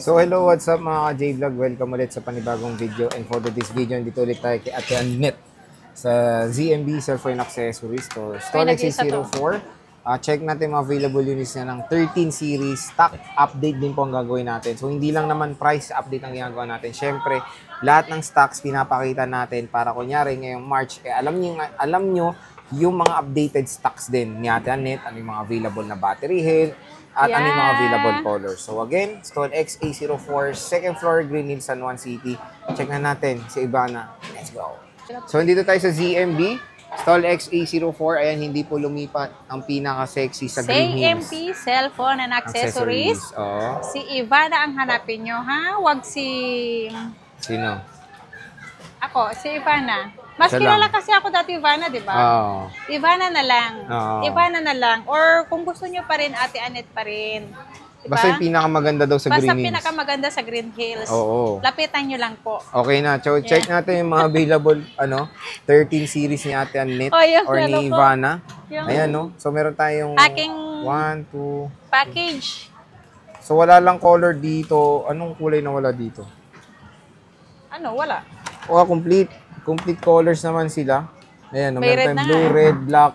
So hello, what's up mga J-Vlog? Welcome ulit sa panibagong video. And for this video, dito ulit tayo kay Ate Annette sa ZMB Cellphone Accessories Store. Store XA04. Check natin mga available units na ng 13 series. Stock update din po ang gagawin natin. So hindi lang naman price update ang ginagawa natin. Siyempre, lahat ng stocks pinapakita natin para kunyari ngayong March, alam nyo yung mga updated stocks din ni Ate Annette, ano yung mga available na battery health, at ano yung mga available colors. So again, Stone XA04, second floor, Green Hills, San Juan City. Check na natin si Ivana. Let's go. So dito tayo sa ZMB, Stall XA04. Ayan, hindi po lumipat ang pinaka-sexy sa Green Hills. ZMB Cellphone and Accessories. Oh. Si Ivana ang hanapin nyo, ha? Huwag si... Sino? Ako, si Ivana. Mas Siya kilala lang. kasi ako dati Ivana, di ba? Oo. Ivana na lang. Oo. Ivana na lang. Or kung gusto nyo pa rin, Ate Annette pa rin. Diba? Basta yung pinakamaganda daw sa Green Basta Hills. pinakamaganda sa Green Hills. Oo. Lapitan nyo lang po. Okay na. So, check natin yung mga available 13 series ni Ate Annette Oh, yung or ni po. Ivana. Yung Ayan, no? So, meron tayong aking 1, 2. package. So, wala lang color dito. Anong kulay na wala dito? Ano, wala. O, complete. Complete colors naman sila. Ayan, no? May Meron red tayong na blue, nga. red, black,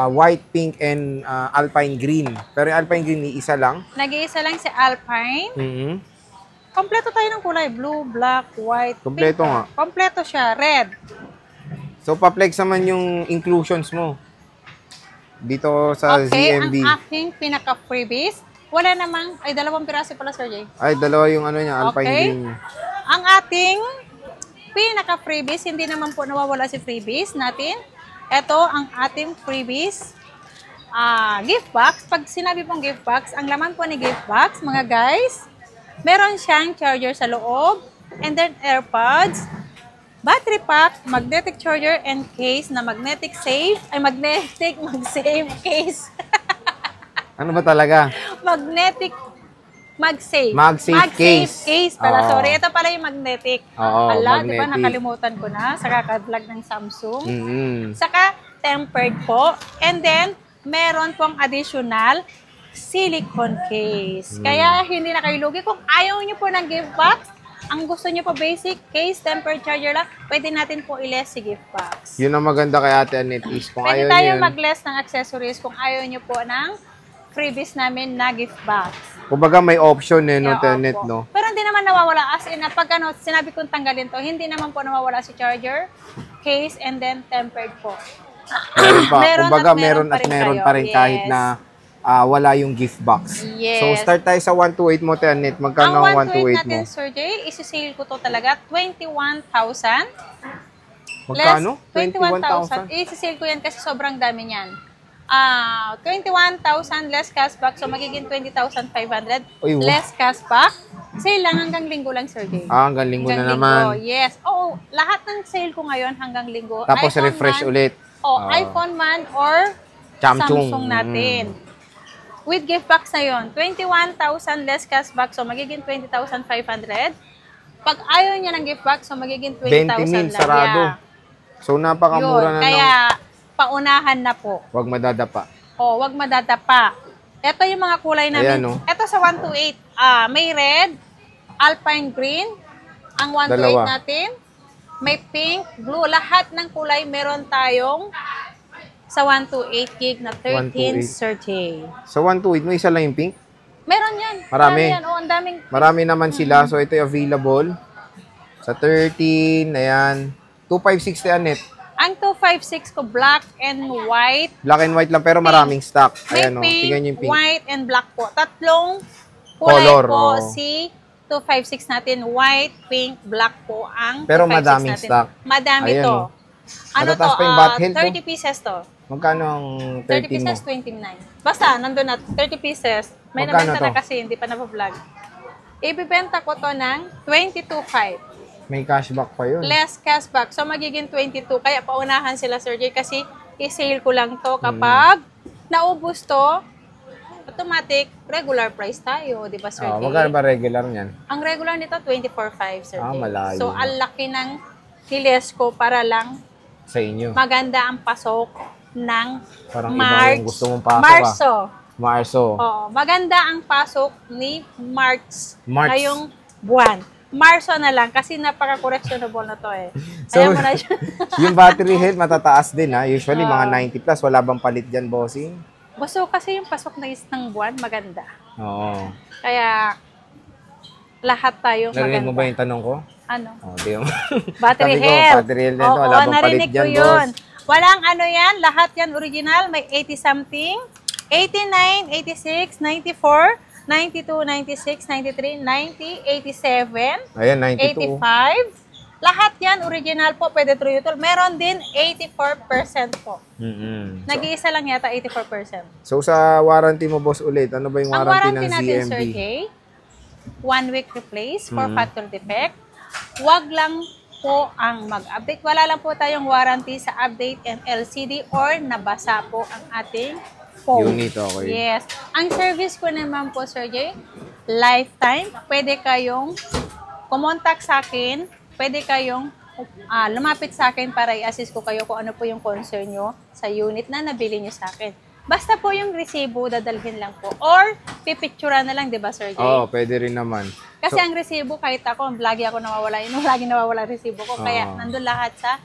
white, pink, and alpine green. Pero yung alpine green, isa lang. Nag-iisa lang si Alpine. Kompleto tayo ng kulay. Blue, black, white, Kompleto pink. nga. Kompleto siya. Red. So, pa-flex naman yung inclusions mo. Dito sa Okay, ZMB. ang aking pinaka-freebies. Wala namang, ay 2 piraso pala, Sir Jay. Ay, dalawa yung ano niya, alpine Okay. green. Ang ating pinaka-freebies, hindi naman po nawawala si freebies natin. Ito ang ating freebies. Gift box. Pag sinabi pong gift box, ang laman po ni gift box, mga guys, meron siyang charger sa loob, and then AirPods, battery pack, magnetic charger, and case na magnetic save, ay magnetic mag-save case. Ano ba talaga? Magnetic mag-save. Mag-save case. Pala. Oo. Sorry, ito pala yung magnetic. Oo, Ala, di ba magnetic. nakalimutan ko na sa kaka-vlog ng Samsung. Mm-hmm. Saka tempered po. And then, meron pong additional silicone case. Kaya hindi na kayo lugi. Kung ayaw nyo po ng gift box, ang gusto nyo po basic case, tempered charger lang, pwede natin po i-less si gift box. Yun ang maganda kay Ate Annette is kung Pwede ayaw tayo niyo yun. mag-less ng accessories kung ayaw nyo po ng freebies namin na gift box. Kumbaga may option eh, no, Yeah, Ate Annette, opo. no? Pero hindi naman nawawala. As in, pag sinabi kong tanggalin to, hindi naman po nawawala si charger, case, and then tempered po. Meron pa. Kumbaga meron meron kayo. pa rin Yes. kahit na wala yung gift box. Yes. So, start tayo sa 128 mo, Ate Annette. Magkano Ang ang 128 128 mo? natin, Sir Jay, isi-sale ko to talaga, 21,000. Magkano? 21,000. Isi-sale ko yan kasi sobrang dami niyan. 21,000 less cashback, so magiging 20,500 Uy, wow. less cashback. Sale lang hanggang linggo lang, Sir Jay. Hanggang linggo na naman. Yes. Oo, lahat ng sale ko ngayon hanggang linggo. Tapos iPhone refresh man, ulit. iPhone man or Samsung. Samsung natin. With gift box na yun, 21,000 less cashback, so magiging 20,500. Pag ayaw niya ng gift box, so magiging 20 20,000 mil, sarado. So, napakamura Yun, na kaya paunahan na po. Huwag madadapa. O, wag madadapa. Ito yung mga kulay namin. Ayan, no? Ito sa 128, may red, alpine green, ang 128 Dalawa. natin. May pink, blue, lahat ng kulay meron tayong sa 128 gig na 1330. So, 128 mo, isa lang yung pink? Meron yan. Marami. Yan. O, ang daming. Marami naman sila. So, ito yung available. Sa 13, ayan. 2560 Annette. Ang 256 ko, black and white. Black and white lang, pero maraming stock. May Ayan, o. pink, Tingnan niyo yung pink. white, and black po. Tatlong kulay Color, po oh. si 256 natin. White, pink, black po ang Pero 256 madaming natin. stock. Madami Ayan, to. oh. Ano to? Matataas pa yung bat health, 30 pieces to. Magkano ang 30 13 mo? pieces, 29. Basta, nandun na. 30 pieces. May Magkano nabenta na to? kasi, hindi pa na-vlog. Ibibenta ko to ng 22.5. May cashback pa yun. Less cashback. So, magiging 22. Kaya paunahan sila, Sir Jay, kasi i-sale ko lang to kapag naubos to, automatic, regular price tayo. Di ba, Sir Jay? Magkano ba regular niyan? Ang regular nito, 24.5, Sir Jay. Malayo. So, ang laki ng niles ko para lang Sa inyo. maganda ang pasok ng Parang iba March. yung gusto mong pasok, Marso. Marso. Oo, maganda ang pasok ni March March. ngayong buwan. Marso na lang kasi napaka-correctionable na to eh. So, Ayan mo na siya. yung battery health matataas din ha. Usually Oo. mga 90 plus. Wala bang palit dyan, bossing? Gusto ko kasi yung pasok na isang buwan, maganda. Oo. Kaya, lahat tayo Narinig mo maganda. ba yung tanong ko? Ano? Oh, di mo. Battery Sabi ko, health. battery health din to. Oo, Wala bang palit narinig dyan, ko yun. boss? Walang ano yan, lahat yan original. May 80 something, 89, 86, 94, 92, 96, 93, 90, 87, Ayan, 92. 85. Lahat yan original po, pwede through YouTube. Meron din 84% po. Mm-mm. Nag-iisa lang yata 84%. So, sa warranty mo, boss, ulit, ano ba yung Ang warranty warranty ng natin, ZMB? Sir Jay, 1 week replace for Mhm. factory defect. Wag lang po ang mag-update. Wala lang po tayong warranty sa update and LCD or nabasa po ang ating phone. Unit, okay. Yes. Ang service ko naman po, Sir Jay, lifetime. Pwede kayong kumontak sa akin. Pwede kayong lumapit sa akin para i-assist ko kayo kung ano po yung concern nyo sa unit na nabili nyo sa akin. Basta po yung resibo, dadalhin lang po. Or, pipicturean na lang, di ba, Sir Jay? Oo, pwede rin naman. Kasi ang resibo, kahit ako, lagi ako nawawala, lagi nawawala ang resibo ko. Kaya, nandun lahat sa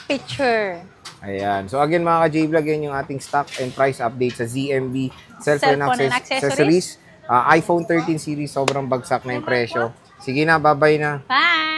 picture. Ayan. So again mga ka-J-Vlog, yan yung ating stock and price update sa ZMB Cellphone Cellphone and Accessories. iPhone 13 series, sobrang bagsak na yung presyo. Sige na, bye-bye na. Bye!